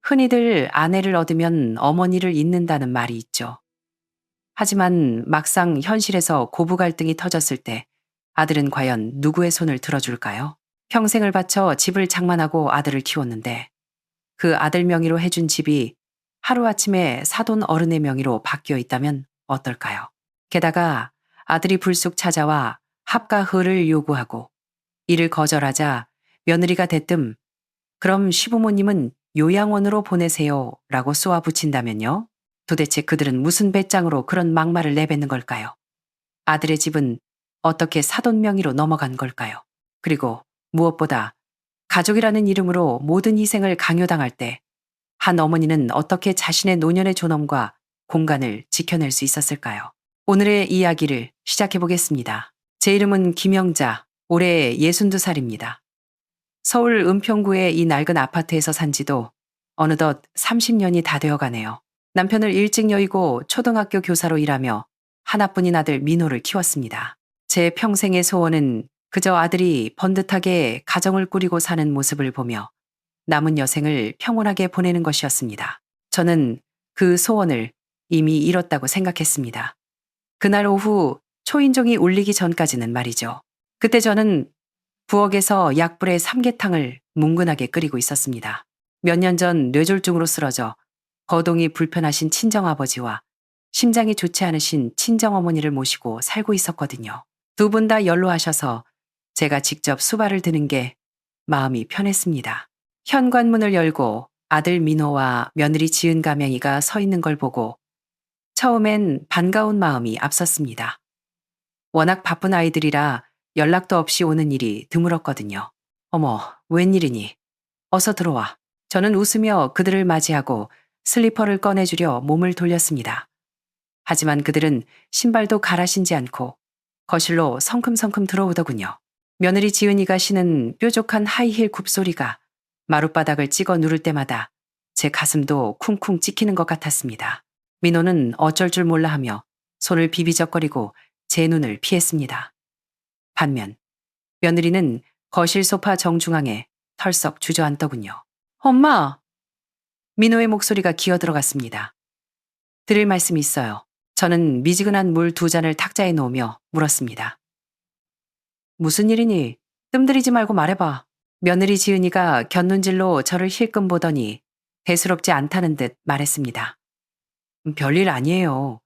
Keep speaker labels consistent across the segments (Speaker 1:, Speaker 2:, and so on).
Speaker 1: 흔히들 아내를 얻으면 어머니를 잊는다는 말이 있죠. 하지만 막상 현실에서 고부 갈등이 터졌을 때 아들은 과연 누구의 손을 들어줄까요? 평생을 바쳐 집을 장만하고 아들을 키웠는데 그 아들 명의로 해준 집이 하루아침에 사돈 어른의 명의로 바뀌어 있다면 어떨까요? 게다가 아들이 불쑥 찾아와 합과 허를 요구하고 이를 거절하자 며느리가 대뜸 그럼 시부모님은 요양원으로 보내세요 라고 쏘아붙인다면요? 도대체 그들은 무슨 배짱으로 그런 막말을 내뱉는 걸까요? 아들의 집은 어떻게 사돈 명의로 넘어간 걸까요? 그리고 무엇보다 가족이라는 이름으로 모든 희생을 강요당할 때 한 어머니는 어떻게 자신의 노년의 존엄과 공간을 지켜낼 수 있었을까요? 오늘의 이야기를 시작해 보겠습니다. 제 이름은 김영자, 올해 62살입니다. 서울 은평구의 이 낡은 아파트에서 산 지도 어느덧 30년이 다 되어 가네요. 남편을 일찍 여의고 초등학교 교사로 일하며 하나뿐인 아들 민호를 키웠습니다. 제 평생의 소원은 그저 아들이 번듯하게 가정을 꾸리고 사는 모습을 보며 남은 여생을 평온하게 보내는 것이었습니다. 저는 그 소원을 이미 이뤘다고 생각했습니다. 그날 오후 초인종이 울리기 전까지는 말이죠. 그때 저는 부엌에서 약불에 삼계탕을 뭉근하게 끓이고 있었습니다. 몇 년 전 뇌졸중으로 쓰러져 거동이 불편하신 친정아버지와 심장이 좋지 않으신 친정어머니를 모시고 살고 있었거든요. 두 분 다 연로하셔서 제가 직접 수발을 드는 게 마음이 편했습니다. 현관문을 열고 아들 민호와 며느리 지은 가명이가 서 있는 걸 보고 처음엔 반가운 마음이 앞섰습니다. 워낙 바쁜 아이들이라 연락도 없이 오는 일이 드물었거든요. 어머, 웬일이니? 어서 들어와. 저는 웃으며 그들을 맞이하고 슬리퍼를 꺼내주려 몸을 돌렸습니다. 하지만 그들은 신발도 갈아 신지 않고 거실로 성큼성큼 들어오더군요. 며느리 지은이가 신은 뾰족한 하이힐 굽소리가 마룻바닥을 찍어 누를 때마다 제 가슴도 쿵쿵 찍히는 것 같았습니다. 민호는 어쩔 줄 몰라 하며 손을 비비적거리고 제 눈을 피했습니다. 반면 며느리는 거실 소파 정중앙에 털썩 주저앉더군요. 엄마! 민호의 목소리가 기어들어갔습니다. 드릴 말씀이 있어요. 저는 미지근한 물 2잔을 탁자에 놓으며 물었습니다. 무슨 일이니? 뜸들이지 말고 말해봐. 며느리 지은이가 곁눈질로 저를 힐끔 보더니 대수롭지 않다는 듯 말했습니다. 별일 아니에요.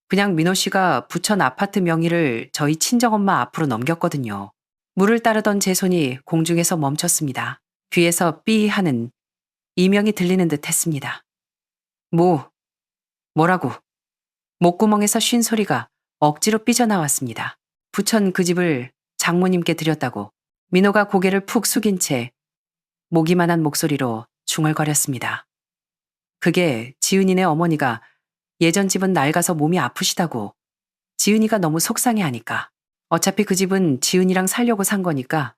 Speaker 1: 그냥 민호 씨가 부천 아파트 명의를 저희 친정엄마 앞으로 넘겼거든요. 물을 따르던 제 손이 공중에서 멈췄습니다. 귀에서 삐 하는 이명이 들리는 듯 했습니다. 뭐라고? 목구멍에서 쉰 소리가 억지로 삐져나왔습니다. 부천 그 집을 장모님께 드렸다고 민호가 고개를 푹 숙인 채 모기만한 목소리로 중얼거렸습니다. 그게 지은이네 어머니가 예전 집은 낡아서 몸이 아프시다고 지은이가 너무 속상해하니까 어차피 그 집은 지은이랑 살려고 산 거니까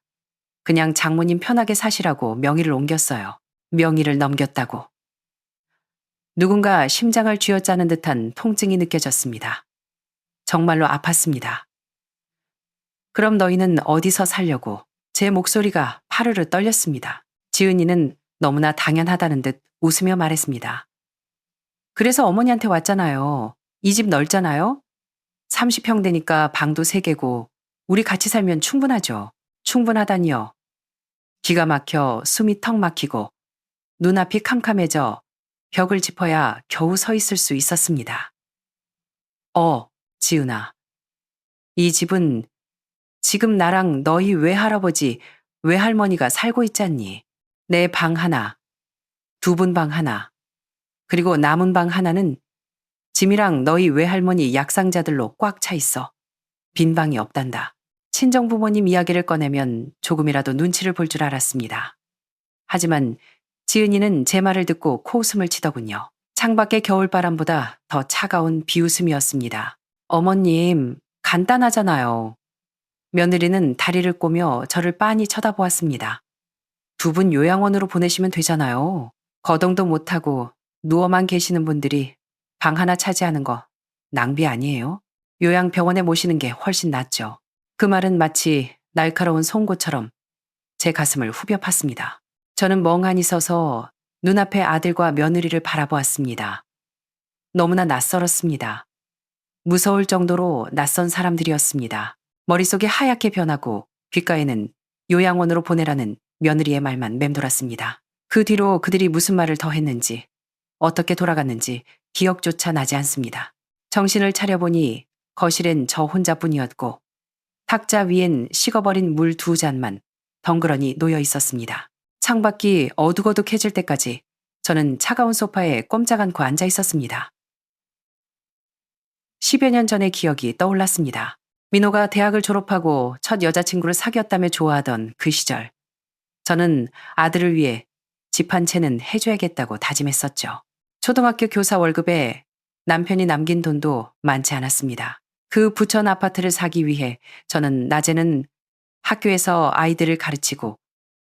Speaker 1: 그냥 장모님 편하게 사시라고 명의를 옮겼어요. 명의를 넘겼다고. 누군가 심장을 쥐어짜는 듯한 통증이 느껴졌습니다. 정말로 아팠습니다. 그럼 너희는 어디서 살려고? 제 목소리가 파르르 떨렸습니다. 지은이는 너무나 당연하다는 듯 웃으며 말했습니다. 그래서 어머니한테 왔잖아요. 이 집 넓잖아요? 30평 되니까 방도 3개고 우리 같이 살면 충분하죠. 충분하다니요. 기가 막혀 숨이 턱 막히고 눈앞이 캄캄해져 벽을 짚어야 겨우 서 있을 수 있었습니다. 지은아. 이 집은 지금 나랑 너희 외할아버지, 외할머니가 살고 있잖니. 내 방 하나, 2분 방 하나, 그리고 남은 방 하나는 짐이랑 너희 외할머니 약상자들로 꽉 차 있어. 빈 방이 없단다. 친정부모님 이야기를 꺼내면 조금이라도 눈치를 볼 줄 알았습니다. 하지만 지은이는 제 말을 듣고 코웃음을 치더군요. 창밖의 겨울바람보다 더 차가운 비웃음이었습니다. 어머님, 간단하잖아요. 며느리는 다리를 꼬며 저를 빤히 쳐다보았습니다. 2분 요양원으로 보내시면 되잖아요. 거동도 못하고 누워만 계시는 분들이 방 하나 차지하는 거 낭비 아니에요? 요양병원에 모시는 게 훨씬 낫죠. 그 말은 마치 날카로운 송곳처럼 제 가슴을 후벼 팠습니다. 저는 멍하니 서서 눈앞에 아들과 며느리를 바라보았습니다. 너무나 낯설었습니다. 무서울 정도로 낯선 사람들이었습니다. 머릿속이 하얗게 변하고 귓가에는 요양원으로 보내라는 며느리의 말만 맴돌았습니다. 그 뒤로 그들이 무슨 말을 더 했는지, 어떻게 돌아갔는지 기억조차 나지 않습니다. 정신을 차려보니 거실엔 저 혼자뿐이었고 탁자 위엔 식어버린 물 2잔만 덩그러니 놓여 있었습니다. 창밖이 어둑어둑해질 때까지 저는 차가운 소파에 꼼짝 않고 앉아 있었습니다. 10여 년 전의 기억이 떠올랐습니다. 민호가 대학을 졸업하고 첫 여자친구를 사귀었다며 좋아하던 그 시절. 저는 아들을 위해 집 한 채는 해줘야겠다고 다짐했었죠. 초등학교 교사 월급에 남편이 남긴 돈도 많지 않았습니다. 그 부천 아파트를 사기 위해 저는 낮에는 학교에서 아이들을 가르치고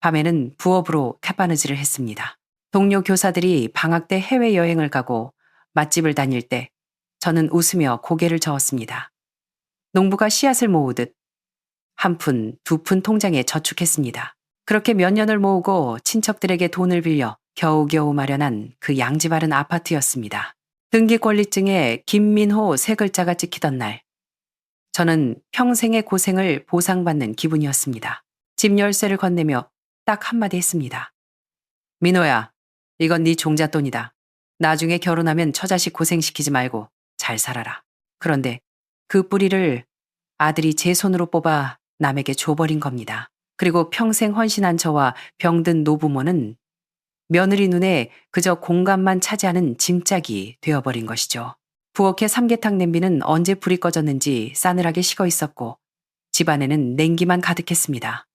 Speaker 1: 밤에는 부업으로 캣바느질을 했습니다. 동료 교사들이 방학 때 해외여행을 가고 맛집을 다닐 때 저는 웃으며 고개를 저었습니다. 농부가 씨앗을 모으듯 한 푼, 2푼 통장에 저축했습니다. 그렇게 몇 년을 모으고 친척들에게 돈을 빌려 겨우겨우 마련한 그 양지 바른 아파트였습니다. 등기권리증에 김민호 3글자가 찍히던 날, 저는 평생의 고생을 보상받는 기분이었습니다. 집 열쇠를 건네며 딱 한마디 했습니다. 민호야, 이건 네 종잣돈이다. 나중에 결혼하면 처자식 고생시키지 말고 잘 살아라. 그런데 그 뿌리를 아들이 제 손으로 뽑아 남에게 줘버린 겁니다. 그리고 평생 헌신한 저와 병든 노부모는 며느리 눈에 그저 공간만 차지하는 짐짝이 되어버린 것이죠. 부엌의 삼계탕 냄비는 언제 불이 꺼졌는지 싸늘하게 식어 있었고 집안에는 냉기만 가득했습니다.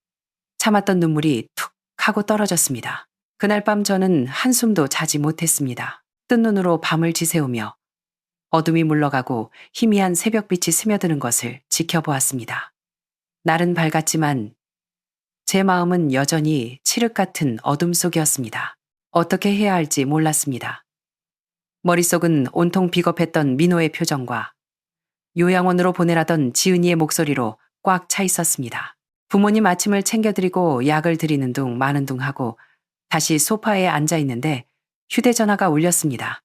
Speaker 1: 참았던 눈물이 툭 하고 떨어졌습니다. 그날 밤 저는 한숨도 자지 못했습니다. 뜬 눈으로 밤을 지새우며 어둠이 물러가고 희미한 새벽빛이 스며드는 것을 지켜보았습니다. 날은 밝았지만 제 마음은 여전히 칠흑 같은 어둠 속이었습니다. 어떻게 해야 할지 몰랐습니다. 머릿속은 온통 비겁했던 민호의 표정과 요양원으로 보내라던 지은이의 목소리로 꽉 차 있었습니다. 부모님 아침을 챙겨드리고 약을 드리는 둥 마는 둥 하고 다시 소파에 앉아 있는데 휴대전화가 울렸습니다.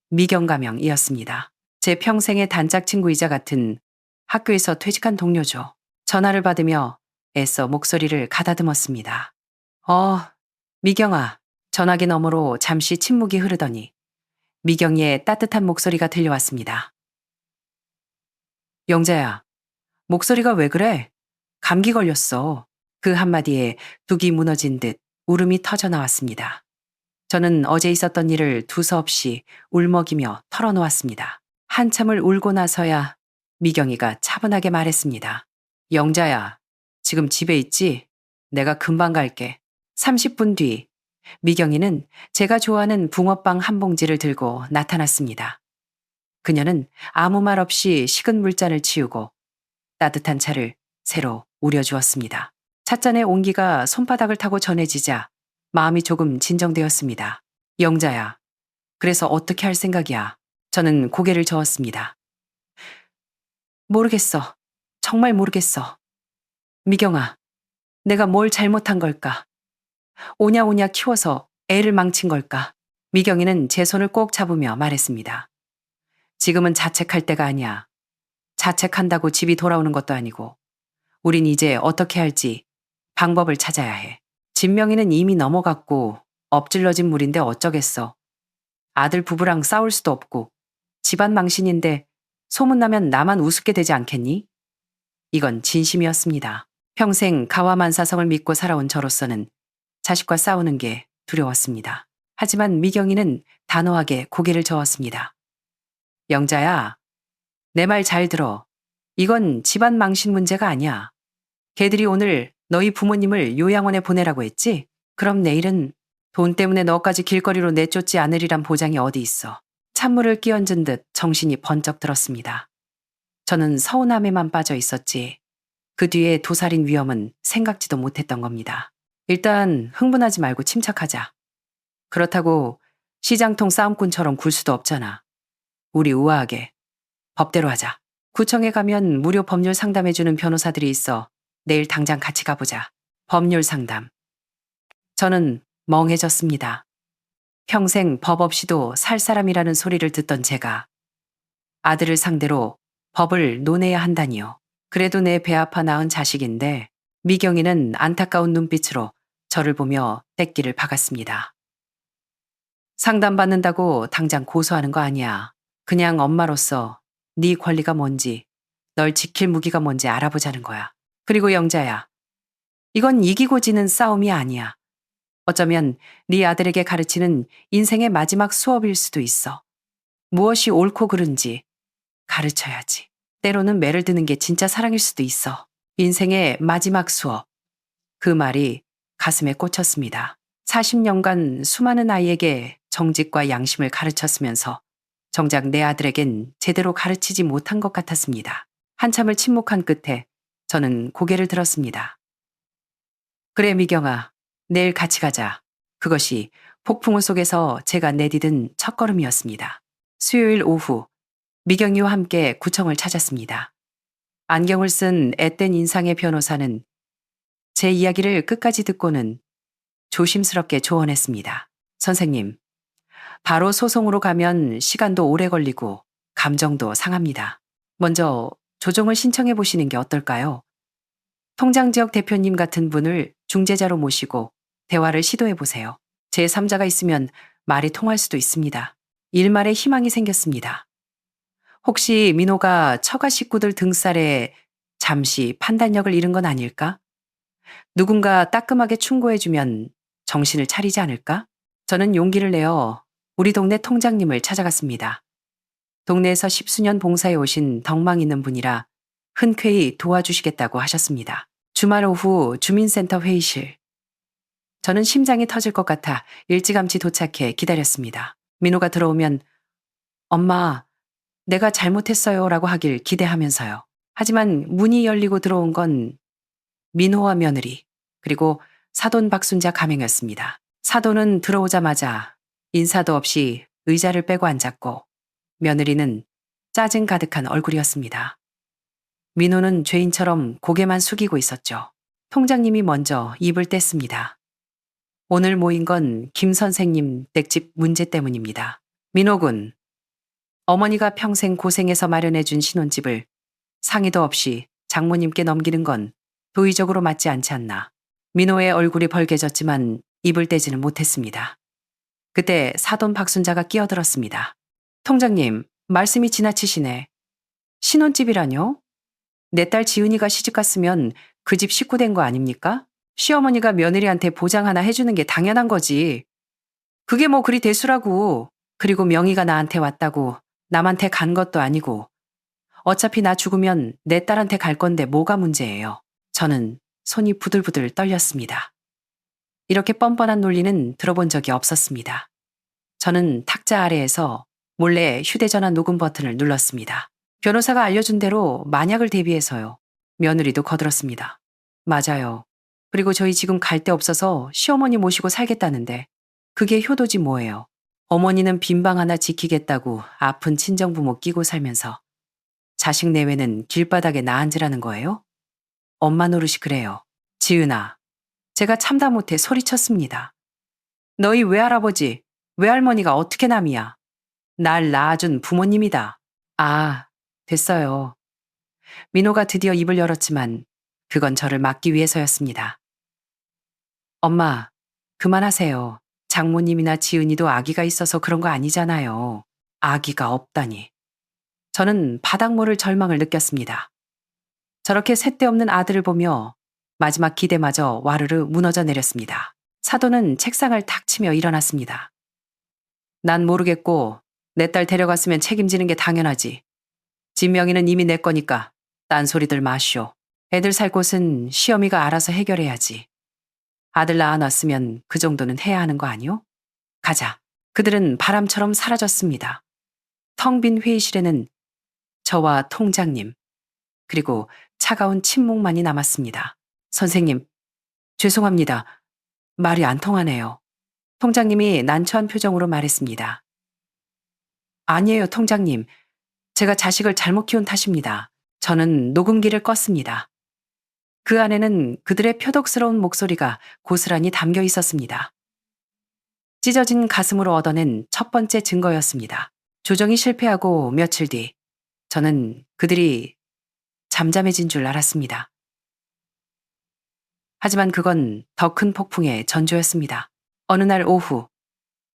Speaker 1: 미경 가명이었습니다. 제 평생의 단짝 친구이자 같은 학교에서 퇴직한 동료죠. 전화를 받으며 애써 목소리를 가다듬었습니다. 미경아. 전화기 너머로 잠시 침묵이 흐르더니 미경이의 따뜻한 목소리가 들려왔습니다. 영자야, 목소리가 왜 그래? 감기 걸렸어. 그 한마디에 둑이 무너진 듯 울음이 터져 나왔습니다. 저는 어제 있었던 일을 두서없이 울먹이며 털어놓았습니다. 한참을 울고 나서야 미경이가 차분하게 말했습니다. 영자야, 지금 집에 있지? 내가 금방 갈게. 30분 뒤 미경이는 제가 좋아하는 붕어빵 한 봉지를 들고 나타났습니다. 그녀는 아무 말 없이 식은 물잔을 치우고 따뜻한 차를 새로 우려주었습니다. 찻잔의 온기가 손바닥을 타고 전해지자 마음이 조금 진정되었습니다. 영자야, 그래서 어떻게 할 생각이야? 저는 고개를 저었습니다. 모르겠어. 정말 모르겠어. 미경아, 내가 뭘 잘못한 걸까? 오냐오냐 키워서 애를 망친 걸까? 미경이는 제 손을 꼭 잡으며 말했습니다. 지금은 자책할 때가 아니야. 자책한다고 집이 돌아오는 것도 아니고 우린 이제 어떻게 할지 방법을 찾아야 해. 진명이는 이미 넘어갔고 엎질러진 물인데 어쩌겠어. 아들 부부랑 싸울 수도 없고 집안 망신인데 소문나면 나만 우습게 되지 않겠니? 이건 진심이었습니다. 평생 가와만사성을 믿고 살아온 저로서는 자식과 싸우는 게 두려웠습니다. 하지만 미경이는 단호하게 고개를 저었습니다. 영자야, 내 말 잘 들어. 이건 집안 망신 문제가 아니야. 걔들이 오늘 너희 부모님을 요양원에 보내라고 했지? 그럼 내일은 돈 때문에 너까지 길거리로 내쫓지 않으리란 보장이 어디 있어. 찬물을 끼얹은 듯 정신이 번쩍 들었습니다. 저는 서운함에만 빠져 있었지. 그 뒤에 도살인 위험은 생각지도 못했던 겁니다. 일단 흥분하지 말고 침착하자. 그렇다고 시장통 싸움꾼처럼 굴 수도 없잖아. 우리 우아하게 법대로 하자. 구청에 가면 무료 법률 상담해주는 변호사들이 있어 내일 당장 같이 가보자. 법률 상담. 저는 멍해졌습니다. 평생 법 없이도 살 사람이라는 소리를 듣던 제가 아들을 상대로 법을 논해야 한다니요. 그래도 내 배 아파 낳은 자식인데 미경이는 안타까운 눈빛으로 저를 보며 떼끼를 박았습니다. 상담받는다고 당장 고소하는 거 아니야. 그냥 엄마로서 네 권리가 뭔지, 널 지킬 무기가 뭔지 알아보자는 거야. 그리고 영자야, 이건 이기고 지는 싸움이 아니야. 어쩌면 네 아들에게 가르치는 인생의 마지막 수업일 수도 있어. 무엇이 옳고 그른지 가르쳐야지. 때로는 매를 드는 게 진짜 사랑일 수도 있어. 인생의 마지막 수업. 그 말이 가슴에 꽂혔습니다. 40년간 수많은 아이에게 정직과 양심을 가르쳤으면서 정작 내 아들에겐 제대로 가르치지 못한 것 같았습니다. 한참을 침묵한 끝에 저는 고개를 들었습니다. 그래, 미경아. 내일 같이 가자. 그것이 폭풍우 속에서 제가 내디딘 첫걸음이었습니다. 수요일 오후, 미경이와 함께 구청을 찾았습니다. 안경을 쓴 앳된 인상의 변호사는 제 이야기를 끝까지 듣고는 조심스럽게 조언했습니다. 선생님, 바로 소송으로 가면 시간도 오래 걸리고 감정도 상합니다. 먼저 조정을 신청해 보시는 게 어떨까요? 통장 지역 대표님 같은 분을 중재자로 모시고 대화를 시도해 보세요. 제3자가 있으면 말이 통할 수도 있습니다. 일말의 희망이 생겼습니다. 혹시 민호가 처가 식구들 등살에 잠시 판단력을 잃은 건 아닐까? 누군가 따끔하게 충고해주면 정신을 차리지 않을까? 저는 용기를 내어 우리 동네 통장님을 찾아갔습니다. 동네에서 10수년 봉사해 오신 덕망 있는 분이라 흔쾌히 도와주시겠다고 하셨습니다. 주말 오후 주민센터 회의실. 저는 심장이 터질 것 같아 일찌감치 도착해 기다렸습니다. 민호가 들어오면 엄마, 내가 잘못했어요 라고 하길 기대하면서요. 하지만 문이 열리고 들어온 건 민호와 며느리, 그리고 사돈 박순자 가명이었습니다. 사돈은 들어오자마자 인사도 없이 의자를 빼고 앉았고 며느리는 짜증 가득한 얼굴이었습니다. 민호는 죄인처럼 고개만 숙이고 있었죠. 통장님이 먼저 입을 뗐습니다. 오늘 모인 건 김 선생님 댁집 문제 때문입니다. 민호군, 어머니가 평생 고생해서 마련해준 신혼집을 상의도 없이 장모님께 넘기는 건 도의적으로 맞지 않지 않나. 민호의 얼굴이 벌개졌지만 입을 떼지는 못했습니다. 그때 사돈 박순자가 끼어들었습니다. 통장님, 말씀이 지나치시네. 신혼집이라뇨? 내 딸 지은이가 시집갔으면 그 집 식구 된 거 아닙니까? 시어머니가 며느리한테 보장 하나 해주는 게 당연한 거지. 그게 뭐 그리 대수라고. 그리고 명의가 나한테 왔다고 남한테 간 것도 아니고. 어차피 나 죽으면 내 딸한테 갈 건데 뭐가 문제예요. 저는 손이 부들부들 떨렸습니다. 이렇게 뻔뻔한 논리는 들어본 적이 없었습니다. 저는 탁자 아래에서 몰래 휴대전화 녹음 버튼을 눌렀습니다. 변호사가 알려준 대로 만약을 대비해서요. 며느리도 거들었습니다. 맞아요. 그리고 저희 지금 갈 데 없어서 시어머니 모시고 살겠다는데 그게 효도지 뭐예요. 어머니는 빈방 하나 지키겠다고 아픈 친정부모 끼고 살면서 자식 내외는 길바닥에 나앉으라는 거예요? 엄마 노릇이 그래요. 지은아, 제가 참다 못해 소리쳤습니다. 너희 외할아버지, 외할머니가 어떻게 남이야? 날 낳아준 부모님이다. 아, 됐어요. 민호가 드디어 입을 열었지만 그건 저를 막기 위해서였습니다. 엄마, 그만하세요. 장모님이나 지은이도 아기가 있어서 그런 거 아니잖아요. 아기가 없다니. 저는 바닥 모를 절망을 느꼈습니다. 저렇게 새떼없는 아들을 보며 마지막 기대마저 와르르 무너져 내렸습니다. 사돈은 책상을 탁 치며 일어났습니다. 난 모르겠고 내 딸 데려갔으면 책임지는 게 당연하지. 진명이는 이미 내 거니까 딴소리들 마시오. 애들 살 곳은 시어미가 알아서 해결해야지. 아들 낳아놨으면 그 정도는 해야 하는 거 아니오? 가자. 그들은 바람처럼 사라졌습니다. 텅 빈 회의실에는 저와 통장님, 그리고 차가운 침묵만이 남았습니다. 선생님, 죄송합니다. 말이 안 통하네요. 통장님이 난처한 표정으로 말했습니다. 아니에요, 통장님. 제가 자식을 잘못 키운 탓입니다. 저는 녹음기를 껐습니다. 그 안에는 그들의 표독스러운 목소리가 고스란히 담겨 있었습니다. 찢어진 가슴으로 얻어낸 첫 번째 증거였습니다. 조정이 실패하고 며칠 뒤 저는 그들이 잠잠해진 줄 알았습니다. 하지만 그건 더 큰 폭풍의 전조였습니다. 어느 날 오후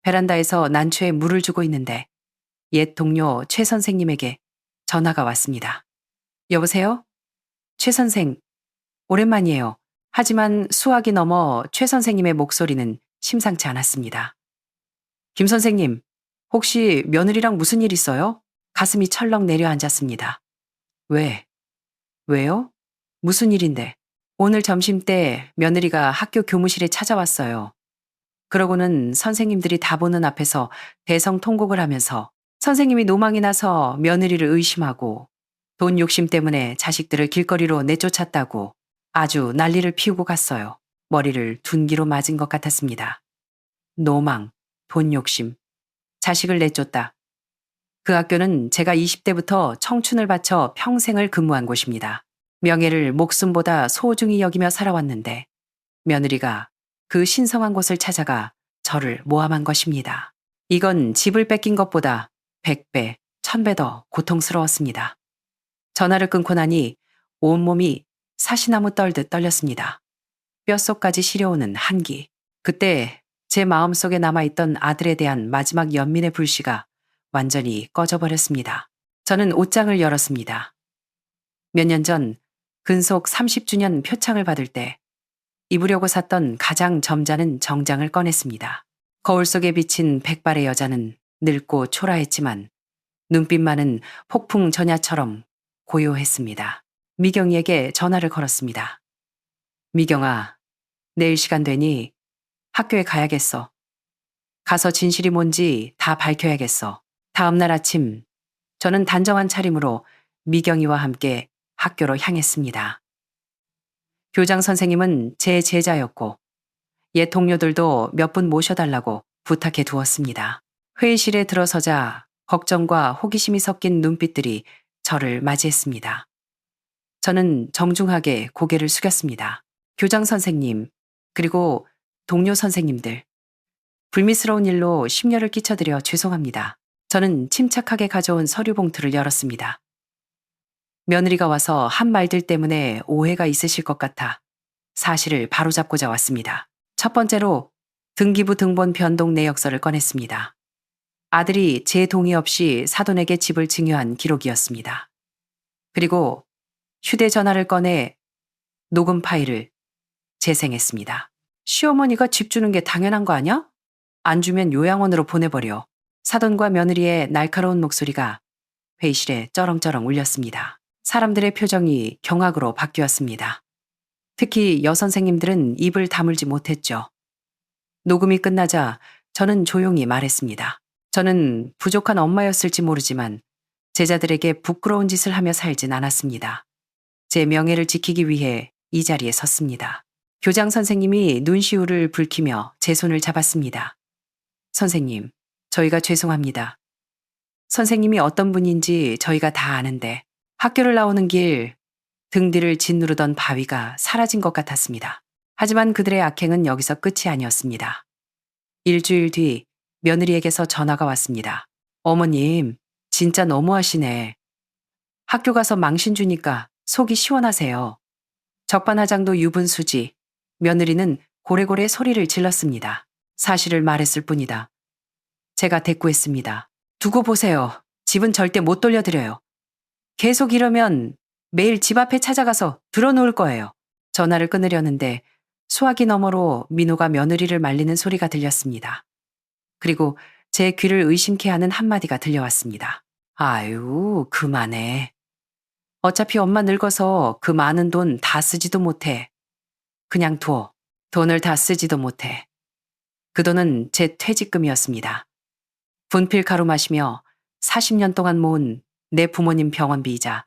Speaker 1: 베란다에서 난초에 물을 주고 있는데 옛 동료 최 선생님에게 전화가 왔습니다. 여보세요? 최 선생, 오랜만이에요. 하지만 수학이 넘어 최 선생님의 목소리는 심상치 않았습니다. 김 선생님, 혹시 며느리랑 무슨 일 있어요? 가슴이 철렁 내려앉았습니다. 왜? 왜요? 무슨 일인데? 오늘 점심때 며느리가 학교 교무실에 찾아왔어요. 그러고는 선생님들이 다 보는 앞에서 대성통곡을 하면서 선생님이 노망이 나서 며느리를 의심하고 돈 욕심 때문에 자식들을 길거리로 내쫓았다고 아주 난리를 피우고 갔어요. 머리를 둔기로 맞은 것 같았습니다. 노망, 돈 욕심, 자식을 내쫓다. 그 학교는 제가 20대부터 청춘을 바쳐 평생을 근무한 곳입니다. 명예를 목숨보다 소중히 여기며 살아왔는데 며느리가 그 신성한 곳을 찾아가 저를 모함한 것입니다. 이건 집을 뺏긴 것보다 100배, 1000배 더 고통스러웠습니다. 전화를 끊고 나니 온몸이 사시나무 떨듯 떨렸습니다. 뼛속까지 시려오는 한기. 그때 제 마음속에 남아있던 아들에 대한 마지막 연민의 불씨가 완전히 꺼져버렸습니다. 저는 옷장을 열었습니다. 몇 년 전 근속 30주년 표창을 받을 때 입으려고 샀던 가장 점잖은 정장을 꺼냈습니다. 거울 속에 비친 백발의 여자는 늙고 초라했지만 눈빛만은 폭풍 전야처럼 고요했습니다. 미경이에게 전화를 걸었습니다. 미경아, 내일 시간 되니 학교에 가야겠어. 가서 진실이 뭔지 다 밝혀야겠어. 다음 날 아침 저는 단정한 차림으로 미경이와 함께 학교로 향했습니다. 교장 선생님은 제 제자였고 옛 동료들도 몇 분 모셔달라고 부탁해 두었습니다. 회의실에 들어서자 걱정과 호기심이 섞인 눈빛들이 저를 맞이했습니다. 저는 정중하게 고개를 숙였습니다. 교장 선생님, 그리고 동료 선생님들, 불미스러운 일로 심려를 끼쳐드려 죄송합니다. 저는 침착하게 가져온 서류 봉투를 열었습니다. 며느리가 와서 한 말들 때문에 오해가 있으실 것 같아 사실을 바로잡고자 왔습니다. 첫 번째로 등기부 등본 변동 내역서를 꺼냈습니다. 아들이 제 동의 없이 사돈에게 집을 증여한 기록이었습니다. 그리고 휴대전화를 꺼내 녹음 파일을 재생했습니다. 시어머니가 집 주는 게 당연한 거 아니야? 안 주면 요양원으로 보내버려. 사돈과 며느리의 날카로운 목소리가 회의실에 쩌렁쩌렁 울렸습니다. 사람들의 표정이 경악으로 바뀌었습니다. 특히 여선생님들은 입을 다물지 못했죠. 녹음이 끝나자 저는 조용히 말했습니다. 저는 부족한 엄마였을지 모르지만 제자들에게 부끄러운 짓을 하며 살진 않았습니다. 제 명예를 지키기 위해 이 자리에 섰습니다. 교장 선생님이 눈시울을 붉히며 제 손을 잡았습니다. 선생님, 저희가 죄송합니다. 선생님이 어떤 분인지 저희가 다 아는데 학교를 나오는 길 등 뒤를 짓누르던 바위가 사라진 것 같았습니다. 하지만 그들의 악행은 여기서 끝이 아니었습니다. 일주일 뒤 며느리에게서 전화가 왔습니다. 어머님, 진짜 너무하시네. 학교 가서 망신 주니까 속이 시원하세요. 적반하장도 유분수지. 며느리는 고래고래 소리를 질렀습니다. 사실을 말했을 뿐이다. 제가 대꾸했습니다. 두고 보세요. 집은 절대 못 돌려드려요. 계속 이러면 매일 집 앞에 찾아가서 들어놓을 거예요. 전화를 끊으려는데 수화기 너머로 민호가 며느리를 말리는 소리가 들렸습니다. 그리고 제 귀를 의심케 하는 한마디가 들려왔습니다. 아유, 그만해. 어차피 엄마 늙어서 그 많은 돈 다 쓰지도 못해. 그냥 둬. 돈을 다 쓰지도 못해. 그 돈은 제 퇴직금이었습니다. 분필 가루 마시며 40년 동안 모은 내 부모님 병원비이자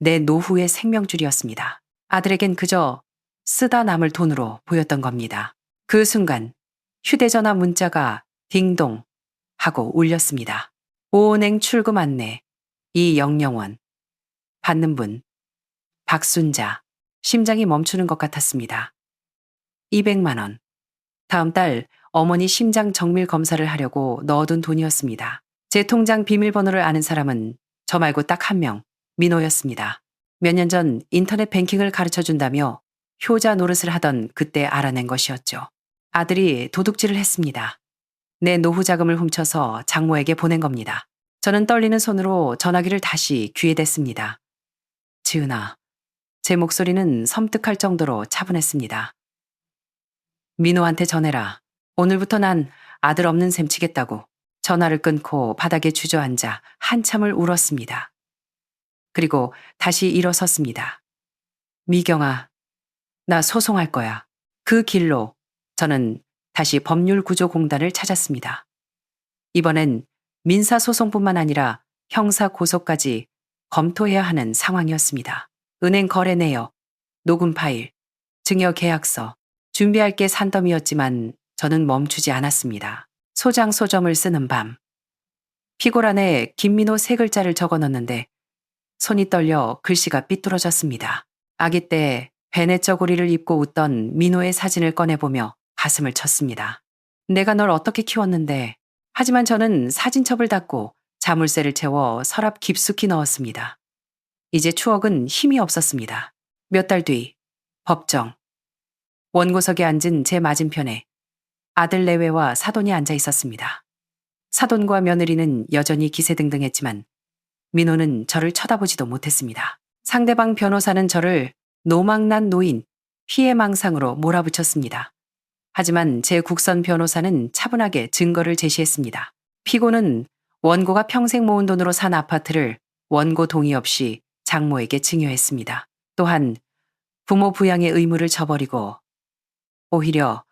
Speaker 1: 내 노후의 생명줄이었습니다. 아들에겐 그저 쓰다 남을 돈으로 보였던 겁니다. 그 순간 휴대전화 문자가 딩동 하고 울렸습니다. 오은행 출금 안내 이영영원 받는 분 박순자. 심장이 멈추는 것 같았습니다. 200만 원. 다음 달 어머니 심장 정밀 검사를 하려고 넣어둔 돈이었습니다. 제 통장 비밀번호를 아는 사람은 저 말고 딱 한 명, 민호였습니다. 몇 년 전 인터넷 뱅킹을 가르쳐 준다며 효자 노릇을 하던 그때 알아낸 것이었죠. 아들이 도둑질을 했습니다. 내 노후 자금을 훔쳐서 장모에게 보낸 겁니다. 저는 떨리는 손으로 전화기를 다시 귀에 댔습니다. 지은아, 제 목소리는 섬뜩할 정도로 차분했습니다. 민호한테 전해라. 오늘부터 난 아들 없는 셈 치겠다고. 전화를 끊고 바닥에 주저앉아 한참을 울었습니다. 그리고 다시 일어섰습니다. 미경아, 나 소송할 거야. 그 길로 저는 다시 법률구조공단을 찾았습니다. 이번엔 민사소송뿐만 아니라 형사고소까지 검토해야 하는 상황이었습니다. 은행 거래 내역, 녹음 파일, 증여 계약서, 준비할 게 산더미였지만 저는 멈추지 않았습니다. 소장소점을 쓰는 밤. 피고란에 김민호 세 글자를 적어 넣었는데 손이 떨려 글씨가 삐뚤어졌습니다. 아기 때 베네 저고리를 입고 웃던 민호의 사진을 꺼내보며 가슴을 쳤습니다. 내가 널 어떻게 키웠는데. 하지만 저는 사진첩을 닫고 자물쇠를 채워 서랍 깊숙이 넣었습니다. 이제 추억은 힘이 없었습니다. 몇 달 뒤 법정. 원고석에 앉은 제 맞은편에 아들 내외와 사돈이 앉아 있었습니다. 사돈과 며느리는 여전히 기세등등했지만 민호는 저를 쳐다보지도 못했습니다. 상대방 변호사는 저를 노망난 노인, 피해망상으로 몰아붙였습니다. 하지만 제 국선 변호사는 차분하게 증거를 제시했습니다. 피고는 원고가 평생 모은 돈으로 산 아파트를 원고 동의 없이 장모에게 증여했습니다. 또한 부모 부양의 의무를 저버리고 오히려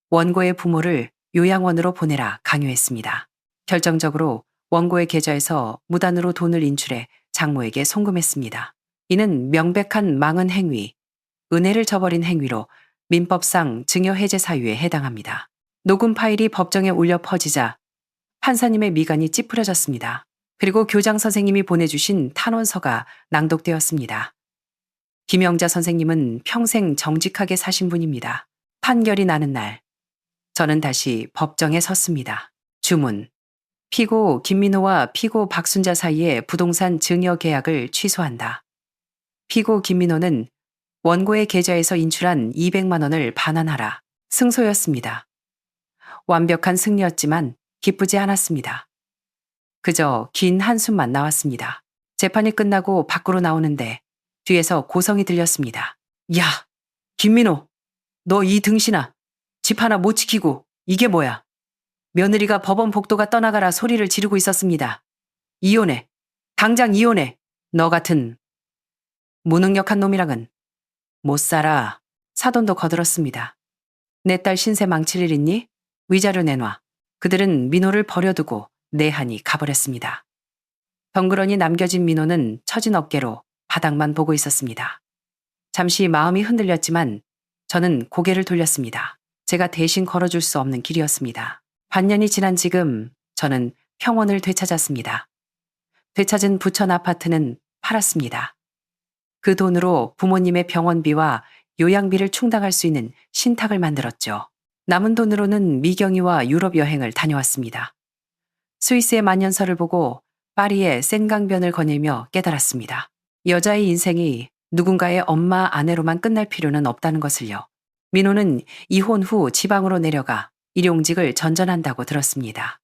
Speaker 1: 원고의 부모를 요양원으로 보내라 강요했습니다. 결정적으로 원고의 계좌에서 무단으로 돈을 인출해 장모에게 송금했습니다. 이는 명백한 망언 행위, 은혜를 저버린 행위로 민법상 증여해제 사유에 해당합니다. 녹음 파일이 법정에 울려 퍼지자 판사님의 미간이 찌푸려졌습니다. 그리고 교장 선생님이 보내주신 탄원서가 낭독되었습니다. 김영자 선생님은 평생 정직하게 사신 분입니다. 판결이 나는 날, 저는 다시 법정에 섰습니다. 주문. 피고 김민호와 피고 박순자 사이의 부동산 증여 계약을 취소한다. 피고 김민호는 원고의 계좌에서 인출한 200만 원을 반환하라. 승소였습니다. 완벽한 승리였지만 기쁘지 않았습니다. 그저 긴 한숨만 나왔습니다. 재판이 끝나고 밖으로 나오는데 뒤에서 고성이 들렸습니다. 야, 김민호, 너 이 등신아, 집 하나 못 지키고 이게 뭐야? 며느리가 법원 복도가 떠나가라 소리를 지르고 있었습니다. 이혼해. 당장 이혼해. 너 같은 무능력한 놈이랑은 못 살아. 사돈도 거들었습니다. 내 딸 신세 망칠 일 있니? 위자료 내놔. 그들은 민호를 버려두고 내한이 가버렸습니다. 덩그러니 남겨진 민호는 처진 어깨로 바닥만 보고 있었습니다. 잠시 마음이 흔들렸지만 저는 고개를 돌렸습니다. 제가 대신 걸어줄 수 없는 길이었습니다. 반년이 지난 지금 저는 평온을 되찾았습니다. 되찾은 부천 아파트는 팔았습니다. 그 돈으로 부모님의 병원비와 요양비를 충당할 수 있는 신탁을 만들었죠. 남은 돈으로는 미경이와 유럽 여행을 다녀왔습니다. 스위스의 만년설을 보고 파리의 생강변을 거닐며 깨달았습니다. 여자의 인생이 누군가의 엄마 아내로만 끝날 필요는 없다는 것을요. 민호는 이혼 후 지방으로 내려가 일용직을 전전한다고 들었습니다.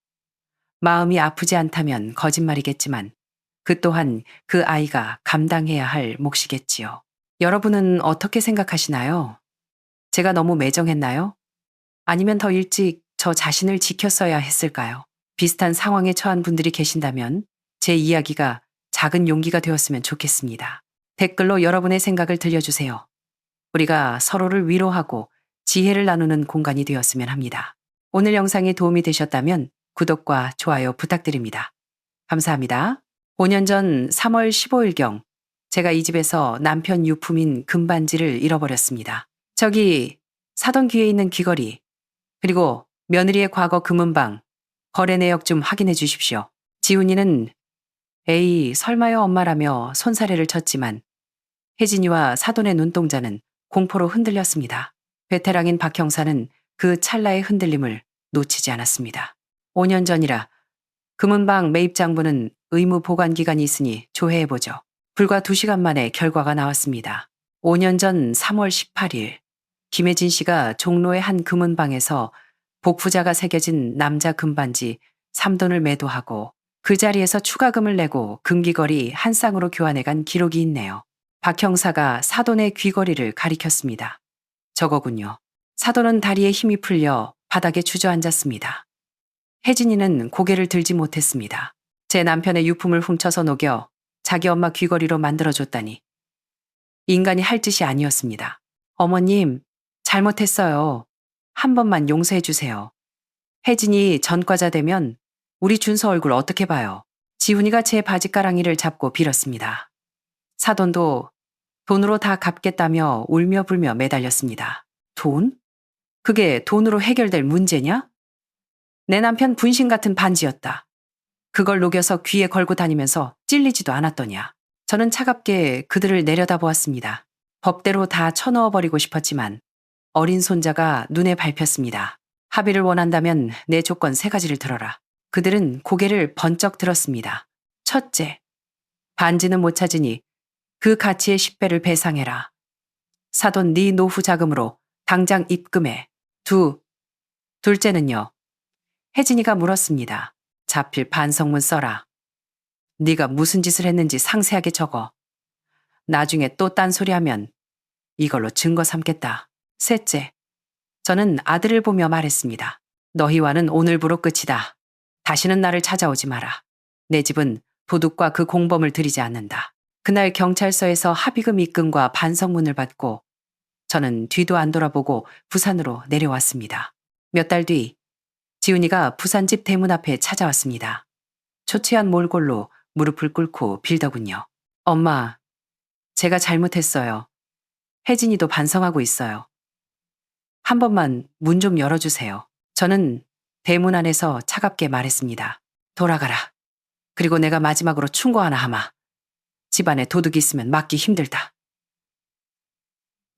Speaker 1: 마음이 아프지 않다면 거짓말이겠지만 그 또한 그 아이가 감당해야 할 몫이겠지요. 여러분은 어떻게 생각하시나요? 제가 너무 매정했나요? 아니면 더 일찍 저 자신을 지켰어야 했을까요? 비슷한 상황에 처한 분들이 계신다면 제 이야기가 작은 용기가 되었으면 좋겠습니다. 댓글로 여러분의 생각을 들려주세요. 우리가 서로를 위로하고 지혜를 나누는 공간이 되었으면 합니다. 오늘 영상이 도움이 되셨다면 구독과 좋아요 부탁드립니다. 감사합니다. 5년 전 3월 15일경 제가 이 집에서 남편 유품인 금반지를 잃어버렸습니다. 저기 사돈 귀에 있는 귀걸이 그리고 며느리의 과거 금은방 거래 내역 좀 확인해 주십시오. 지훈이는 에이 설마요 엄마라며 손사래를 쳤지만 혜진이와 사돈의 눈동자는 공포로 흔들렸습니다. 베테랑인 박 형사는 그 찰나의 흔들림을 놓치지 않았습니다. 5년 전이라 금은방 매입장부는 의무 보관 기간이 있으니 조회해보죠. 불과 2시간 만에 결과가 나왔습니다. 5년 전 3월 18일 김혜진 씨가 종로의 한 금은방에서 복부자가 새겨진 남자 금반지 3돈을 매도하고 그 자리에서 추가금을 내고 금귀걸이 한 쌍으로 교환해간 기록이 있네요. 박 형사가 사돈의 귀걸이를 가리켰습니다. 저거군요. 사돈은 다리에 힘이 풀려 바닥에 주저앉았습니다. 혜진이는 고개를 들지 못했습니다. 제 남편의 유품을 훔쳐서 녹여 자기 엄마 귀걸이로 만들어줬다니. 인간이 할 짓이 아니었습니다. 어머님, 잘못했어요. 한 번만 용서해 주세요. 혜진이 전과자 되면 우리 준서 얼굴 어떻게 봐요? 지훈이가 제 바지가랑이를 잡고 빌었습니다. 사돈도 돈으로 다 갚겠다며 울며 불며 매달렸습니다. 돈? 그게 돈으로 해결될 문제냐? 내 남편 분신 같은 반지였다. 그걸 녹여서 귀에 걸고 다니면서 찔리지도 않았더냐. 저는 차갑게 그들을 내려다보았습니다. 법대로 다 쳐넣어버리고 싶었지만 어린 손자가 눈에 밟혔습니다. 합의를 원한다면 내 조건 3가지를 들어라. 그들은 고개를 번쩍 들었습니다. 첫째, 반지는 못 찾으니 그 가치의 10배를 배상해라. 사돈 네 노후 자금으로 당장 입금해. 둘째는요. 혜진이가 물었습니다. 자필 반성문 써라. 네가 무슨 짓을 했는지 상세하게 적어. 나중에 또 딴소리하면 이걸로 증거 삼겠다. 셋째, 저는 아들을 보며 말했습니다. 너희와는 오늘부로 끝이다. 다시는 나를 찾아오지 마라. 내 집은 도둑과 그 공범을 들이지 않는다. 그날 경찰서에서 합의금 입금과 반성문을 받고 저는 뒤도 안 돌아보고 부산으로 내려왔습니다. 몇 달 뒤 지훈이가 부산집 대문 앞에 찾아왔습니다. 초췌한 몰골로 무릎을 꿇고 빌더군요. 엄마, 제가 잘못했어요. 혜진이도 반성하고 있어요. 한 번만 문 좀 열어주세요. 저는 대문 안에서 차갑게 말했습니다. 돌아가라. 그리고 내가 마지막으로 충고 하나 하마. 집안에 도둑이 있으면 막기 힘들다.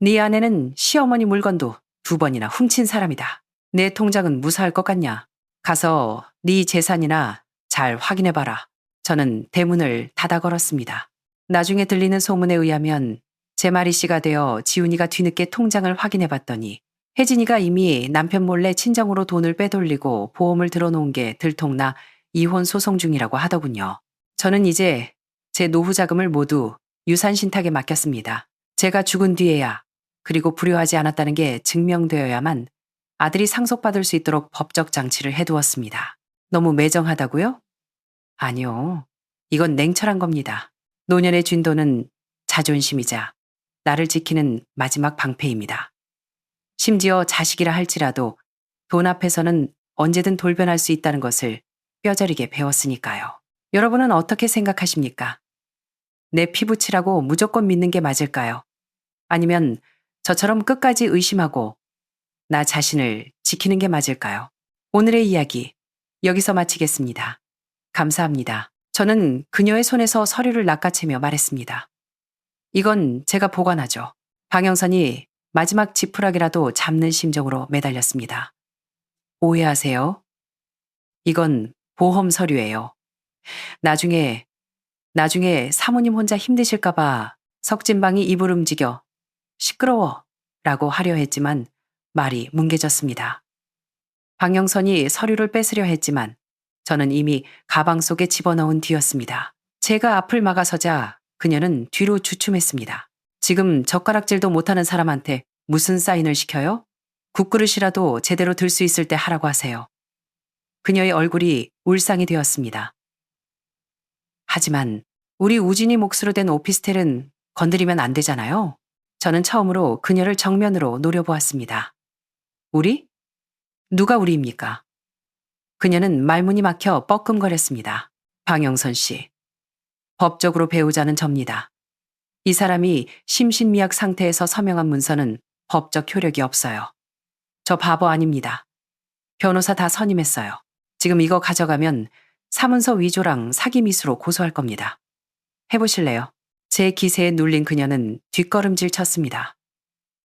Speaker 1: 네 아내는 시어머니 물건도 2번이나 훔친 사람이다. 내 통장은 무사할 것 같냐? 가서 네 재산이나 잘 확인해봐라. 저는 대문을 닫아 걸었습니다. 나중에 들리는 소문에 의하면 제 말이 씨가 되어 지훈이가 뒤늦게 통장을 확인해봤더니 혜진이가 이미 남편 몰래 친정으로 돈을 빼돌리고 보험을 들어놓은 게 들통나 이혼 소송 중이라고 하더군요. 저는 이제 제 노후 자금을 모두 유산 신탁에 맡겼습니다. 제가 죽은 뒤에야, 그리고 불효하지 않았다는 게 증명되어야만 아들이 상속받을 수 있도록 법적 장치를 해두었습니다. 너무 매정하다고요? 아니요. 이건 냉철한 겁니다. 노년의 쥔도는 자존심이자 나를 지키는 마지막 방패입니다. 심지어 자식이라 할지라도 돈 앞에서는 언제든 돌변할 수 있다는 것을 뼈저리게 배웠으니까요. 여러분은 어떻게 생각하십니까? 내 피부치라고 무조건 믿는 게 맞을까요? 아니면 저처럼 끝까지 의심하고 나 자신을 지키는 게 맞을까요? 오늘의 이야기 여기서 마치겠습니다. 감사합니다. 저는 그녀의 손에서 서류를 낚아채며 말했습니다. 이건 제가 보관하죠. 방영선이 마지막 지푸라기라도 잡는 심정으로 매달렸습니다. 오해하세요? 이건 보험 서류예요. 나중에 사모님 혼자 힘드실까봐 석진방이 입을 움직여 시끄러워 라고 하려 했지만 말이 뭉개졌습니다. 방영선이 서류를 뺏으려 했지만 저는 이미 가방 속에 집어넣은 뒤였습니다. 제가 앞을 막아서자 그녀는 뒤로 주춤했습니다. 지금 젓가락질도 못하는 사람한테 무슨 사인을 시켜요? 국그릇이라도 제대로 들 수 있을 때 하라고 하세요. 그녀의 얼굴이 울상이 되었습니다. 하지만 우리 우진이 몫으로 된 오피스텔은 건드리면 안 되잖아요. 저는 처음으로 그녀를 정면으로 노려보았습니다. 우리? 누가 우리입니까? 그녀는 말문이 막혀 뻐끔거렸습니다. 방영선 씨. 법적으로 배우자는 접니다. 이 사람이 심신미약 상태에서 서명한 문서는 법적 효력이 없어요. 저 바보 아닙니다. 변호사 다 선임했어요. 지금 이거 가져가면 사문서 위조랑 사기 미수로 고소할 겁니다. 해보실래요? 제 기세에 눌린 그녀는 뒷걸음질 쳤습니다.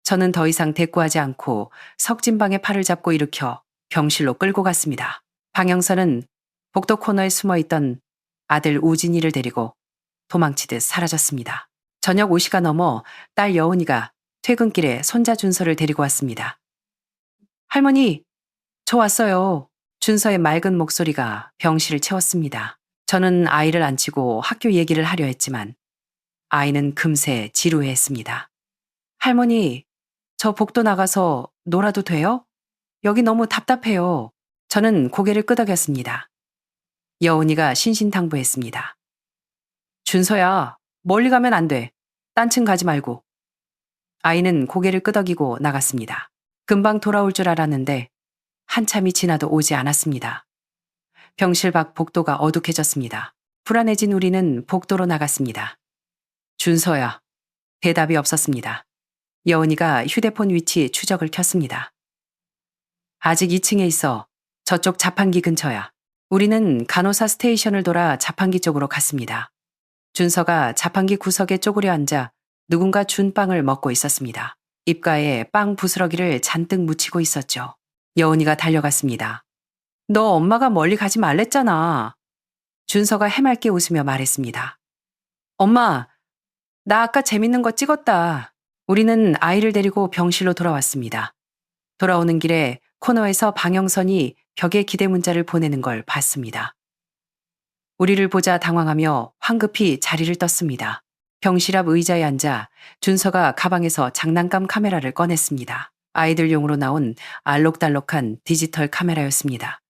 Speaker 1: 저는 더 이상 대꾸하지 않고 석진방의 팔을 잡고 일으켜 병실로 끌고 갔습니다. 방영선은 복도 코너에 숨어있던 아들 우진이를 데리고 도망치듯 사라졌습니다. 저녁 5시가 넘어 딸 여운이가 퇴근길에 손자 준서를 데리고 왔습니다. 할머니, 저 왔어요. 준서의 맑은 목소리가 병실을 채웠습니다. 저는 아이를 안치고 학교 얘기를 하려 했지만 아이는 금세 지루해했습니다. 할머니, 저 복도 나가서 놀아도 돼요? 여기 너무 답답해요. 저는 고개를 끄덕였습니다. 여운이가 신신당부했습니다. 준서야, 멀리 가면 안 돼. 딴 층 가지 말고. 아이는 고개를 끄덕이고 나갔습니다. 금방 돌아올 줄 알았는데 한참이 지나도 오지 않았습니다. 병실 밖 복도가 어둑해졌습니다. 불안해진 우리는 복도로 나갔습니다. 준서야. 대답이 없었습니다. 여운이가 휴대폰 위치 추적을 켰습니다. 아직 2층에 있어. 저쪽 자판기 근처야. 우리는 간호사 스테이션을 돌아 자판기 쪽으로 갔습니다. 준서가 자판기 구석에 쪼그려 앉아 누군가 준 빵을 먹고 있었습니다. 입가에 빵 부스러기를 잔뜩 묻히고 있었죠. 여운이가 달려갔습니다. 너 엄마가 멀리 가지 말랬잖아. 준서가 해맑게 웃으며 말했습니다. 엄마, 나 아까 재밌는 거 찍었다. 우리는 아이를 데리고 병실로 돌아왔습니다. 돌아오는 길에 코너에서 방영선이 벽에 기대 문자를 보내는 걸 봤습니다. 우리를 보자 당황하며 황급히 자리를 떴습니다. 병실 앞 의자에 앉아 준서가 가방에서 장난감 카메라를 꺼냈습니다. 아이들용으로 나온 알록달록한 디지털 카메라였습니다.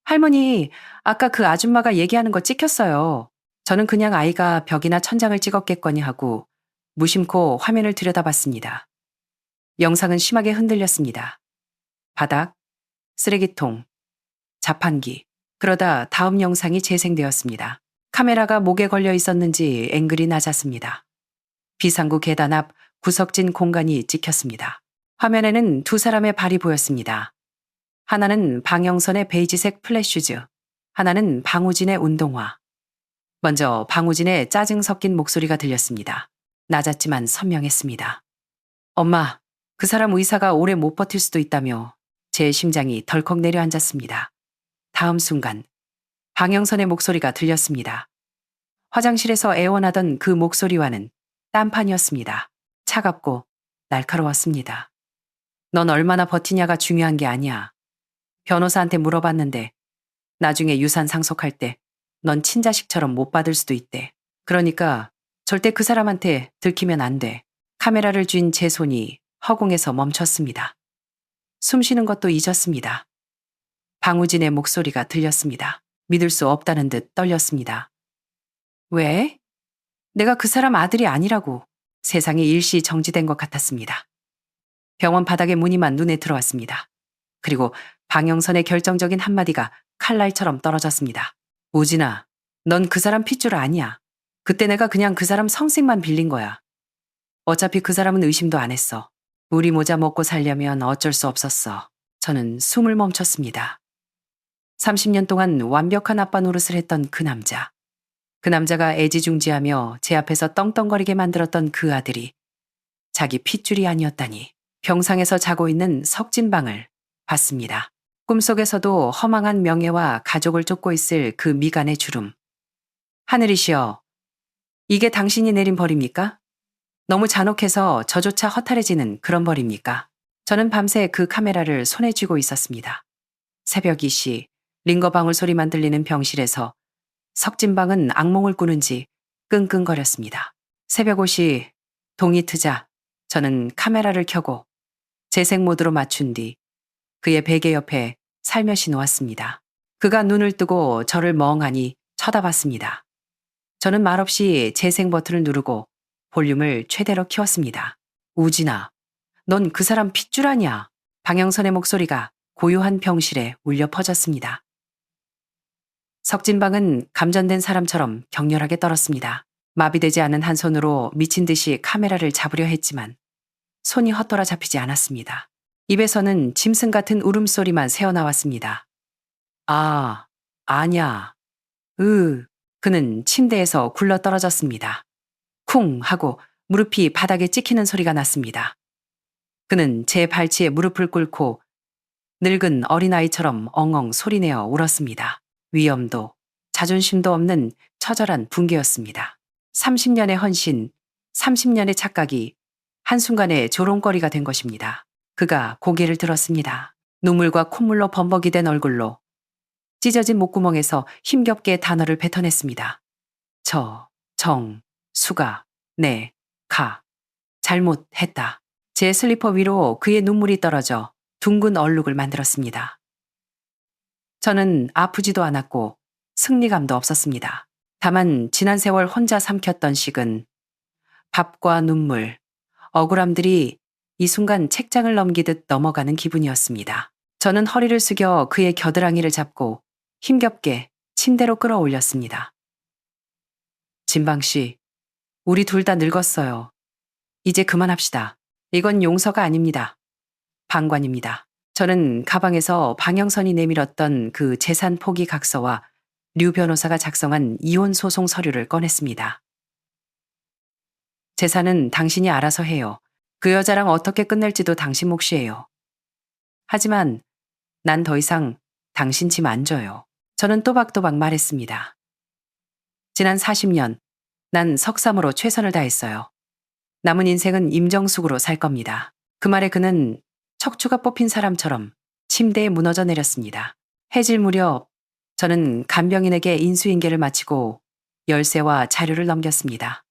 Speaker 1: 할머니, 아까 그 아줌마가 얘기하는 거 찍혔어요. 저는 그냥 아이가 벽이나 천장을 찍었겠거니 하고 무심코 화면을 들여다봤습니다. 영상은 심하게 흔들렸습니다. 바닥, 쓰레기통, 자판기. 그러다 다음 영상이 재생되었습니다. 카메라가 목에 걸려 있었는지 앵글이 낮았습니다. 비상구 계단 앞 구석진 공간이 찍혔습니다. 화면에는 두 사람의 발이 보였습니다. 하나는 방영선의 베이지색 플랫슈즈, 하나는 방우진의 운동화. 먼저 방우진의 짜증 섞인 목소리가 들렸습니다. 낮았지만 선명했습니다. 엄마, 그 사람 의사가 오래 못 버틸 수도 있다며 제 심장이 덜컥 내려앉았습니다. 다음 순간 방영선의 목소리가 들렸습니다. 화장실에서 애원하던 그 목소리와는 딴판이었습니다. 차갑고 날카로웠습니다. 넌 얼마나 버티냐가 중요한 게 아니야. 변호사한테 물어봤는데 나중에 유산 상속할 때 넌 친자식처럼 못 받을 수도 있대. 그러니까 절대 그 사람한테 들키면 안 돼. 카메라를 쥔 제 손이 허공에서 멈췄습니다. 숨 쉬는 것도 잊었습니다. 방우진의 목소리가 들렸습니다. 믿을 수 없다는 듯 떨렸습니다. 왜? 내가 그 사람 아들이 아니라고. 세상이 일시 정지된 것 같았습니다. 병원 바닥에 무늬만 눈에 들어왔습니다. 그리고 방영선의 결정적인 한마디가 칼날처럼 떨어졌습니다. 우진아, 넌 그 사람 핏줄 아니야. 그때 내가 그냥 그 사람 성색만 빌린 거야. 어차피 그 사람은 의심도 안 했어. 우리 모자 먹고 살려면 어쩔 수 없었어. 저는 숨을 멈췄습니다. 30년 동안 완벽한 아빠 노릇을 했던 그 남자. 그 남자가 애지중지하며 제 앞에서 떵떵거리게 만들었던 그 아들이 자기 핏줄이 아니었다니. 병상에서 자고 있는 석진방을 봤습니다. 꿈속에서도 허망한 명예와 가족을 쫓고 있을 그 미간의 주름. 하늘이시여, 이게 당신이 내린 벌입니까? 너무 잔혹해서 저조차 허탈해지는 그런 벌입니까? 저는 밤새 그 카메라를 손에 쥐고 있었습니다. 새벽 2시 링거방울 소리만 들리는 병실에서 석진방은 악몽을 꾸는지 끙끙거렸습니다. 새벽 5시 동이 트자 저는 카메라를 켜고 재생 모드로 맞춘 뒤 그의 베개 옆에 살며시 놓았습니다. 그가 눈을 뜨고 저를 멍하니 쳐다봤습니다. 저는 말없이 재생 버튼을 누르고 볼륨을 최대로 키웠습니다. 우진아, 넌 그 사람 핏줄 아니야. 방영선의 목소리가 고요한 병실에 울려 퍼졌습니다. 석진방은 감전된 사람처럼 격렬하게 떨었습니다. 마비되지 않은 한 손으로 미친 듯이 카메라를 잡으려 했지만 손이 헛돌아 잡히지 않았습니다. 입에서는 짐승 같은 울음소리만 새어나왔습니다. 아, 아냐. 그는 침대에서 굴러 떨어졌습니다. 쿵 하고 무릎이 바닥에 찍히는 소리가 났습니다. 그는 제 발치에 무릎을 꿇고 늙은 어린아이처럼 엉엉 소리내어 울었습니다. 위엄도 자존심도 없는 처절한 붕괴였습니다. 30년의 헌신, 30년의 착각이 한순간에 조롱거리가 된 것입니다. 그가 고개를 들었습니다. 눈물과 콧물로 범벅이 된 얼굴로 찢어진 목구멍에서 힘겹게 단어를 뱉어냈습니다. 저, 정, 수가, 네, 가. 잘못했다. 제 슬리퍼 위로 그의 눈물이 떨어져 둥근 얼룩을 만들었습니다. 저는 아프지도 않았고 승리감도 없었습니다. 다만 지난 세월 혼자 삼켰던 식은 밥과 눈물, 억울함들이 이 순간 책장을 넘기듯 넘어가는 기분이었습니다. 저는 허리를 숙여 그의 겨드랑이를 잡고 힘겹게 침대로 끌어올렸습니다. 진방 씨, 우리 둘 다 늙었어요. 이제 그만합시다. 이건 용서가 아닙니다. 방관입니다. 저는 가방에서 방영선이 내밀었던 그 재산 포기 각서와 류 변호사가 작성한 이혼 소송 서류를 꺼냈습니다. 재산은 당신이 알아서 해요. 그 여자랑 어떻게 끝낼지도 당신 몫이에요. 하지만 난 더 이상 당신 짐 안 져요. 저는 또박또박 말했습니다. 지난 40년 난 석삼으로 최선을 다했어요. 남은 인생은 임정숙으로 살 겁니다. 그 말에 그는 척추가 뽑힌 사람처럼 침대에 무너져 내렸습니다. 해질 무렵 저는 간병인에게 인수인계를 마치고 열쇠와 자료를 넘겼습니다.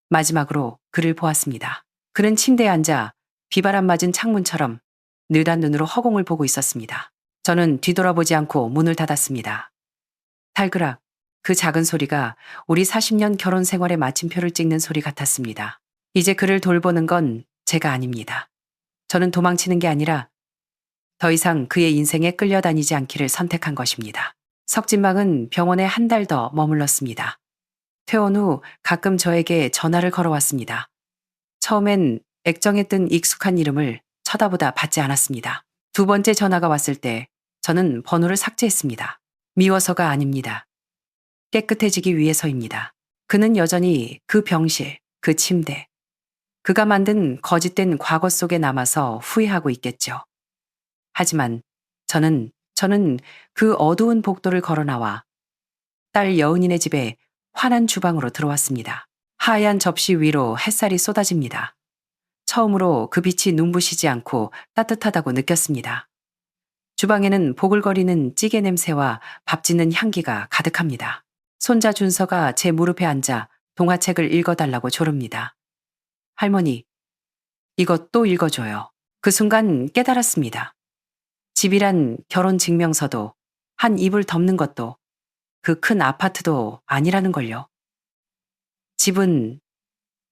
Speaker 1: 마지막으로 그를 보았습니다. 그는 침대에 앉아 비바람 맞은 창문처럼 느란 눈으로 허공을 보고 있었습니다. 저는 뒤돌아보지 않고 문을 닫았습니다. 탈그락, 그 작은 소리가 우리 40년 결혼 생활의 마침표를 찍는 소리 같았습니다. 이제 그를 돌보는 건 제가 아닙니다. 저는 도망치는 게 아니라 더 이상 그의 인생에 끌려다니지 않기를 선택한 것입니다. 석진방은 병원에 한 달 더 머물렀습니다. 퇴원 후 가끔 저에게 전화를 걸어왔습니다. 처음엔 액정에 뜬 익숙한 이름을 쳐다보다 받지 않았습니다. 두 번째 전화가 왔을 때 저는 번호를 삭제했습니다. 미워서가 아닙니다. 깨끗해지기 위해서입니다. 그는 여전히 그 병실, 그 침대, 그가 만든 거짓된 과거 속에 남아서 후회하고 있겠죠. 하지만 저는 그 어두운 복도를 걸어 나와 딸 여은이네 집에 환한 주방으로 들어왔습니다. 하얀 접시 위로 햇살이 쏟아집니다. 처음으로 그 빛이 눈부시지 않고 따뜻하다고 느꼈습니다. 주방에는 보글거리는 찌개 냄새와 밥 짓는 향기가 가득합니다. 손자 준서가 제 무릎에 앉아 동화책을 읽어달라고 조릅니다. 할머니, 이것 또 읽어줘요. 그 순간 깨달았습니다. 집이란 결혼 증명서도 한 이불 덮는 것도 그 큰 아파트도 아니라는 걸요. 집은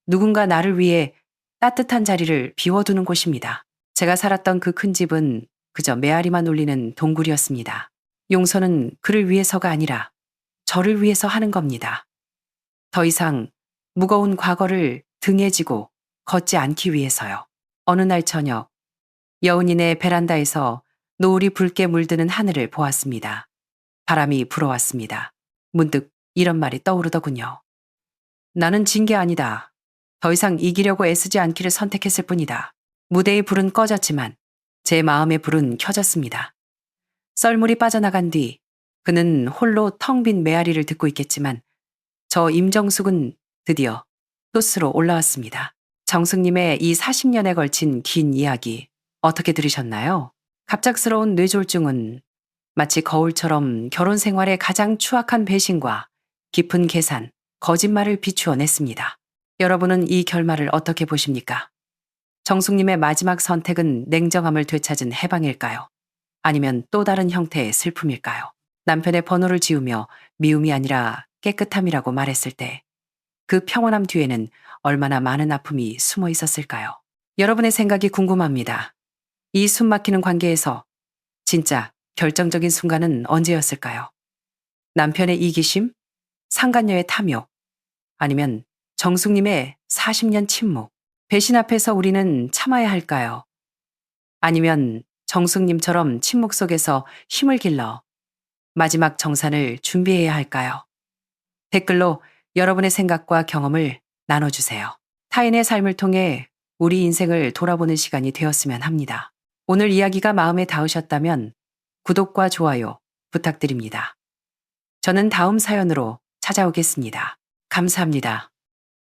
Speaker 1: 누군가 나를 위해 따뜻한 자리를 비워두는 곳입니다. 제가 살았던 그 큰 집은 그저 메아리만 울리는 동굴이었습니다. 용서는 그를 위해서가 아니라 저를 위해서 하는 겁니다. 더 이상 무거운 과거를 등에 지고 걷지 않기 위해서요. 어느 날 저녁, 여은이네 베란다에서 노을이 붉게 물드는 하늘을 보았습니다. 바람이 불어왔습니다. 문득 이런 말이 떠오르더군요. 나는 진 게 아니다. 더 이상 이기려고 애쓰지 않기를 선택했을 뿐이다. 무대의 불은 꺼졌지만 제 마음의 불은 켜졌습니다. 썰물이 빠져나간 뒤 그는 홀로 텅 빈 메아리를 듣고 있겠지만 저 임정숙은 드디어 소스로 올라왔습니다. 정숙님의 이 40년에 걸친 긴 이야기 어떻게 들으셨나요? 갑작스러운 뇌졸중은 마치 거울처럼 결혼 생활의 가장 추악한 배신과 깊은 계산, 거짓말을 비추어냈습니다. 여러분은 이 결말을 어떻게 보십니까? 정숙님의 마지막 선택은 냉정함을 되찾은 해방일까요? 아니면 또 다른 형태의 슬픔일까요? 남편의 번호를 지우며 미움이 아니라 깨끗함이라고 말했을 때 그 평온함 뒤에는 얼마나 많은 아픔이 숨어 있었을까요? 여러분의 생각이 궁금합니다. 이 숨막히는 관계에서 진짜 결정적인 순간은 언제였을까요? 남편의 이기심? 상간녀의 탐욕? 아니면 정숙님의 40년 침묵? 배신 앞에서 우리는 참아야 할까요? 아니면 정숙님처럼 침묵 속에서 힘을 길러 마지막 정산을 준비해야 할까요? 댓글로 여러분의 생각과 경험을 나눠주세요. 타인의 삶을 통해 우리 인생을 돌아보는 시간이 되었으면 합니다. 오늘 이야기가 마음에 닿으셨다면 구독과 좋아요 부탁드립니다. 저는 다음 사연으로 찾아오겠습니다. 감사합니다.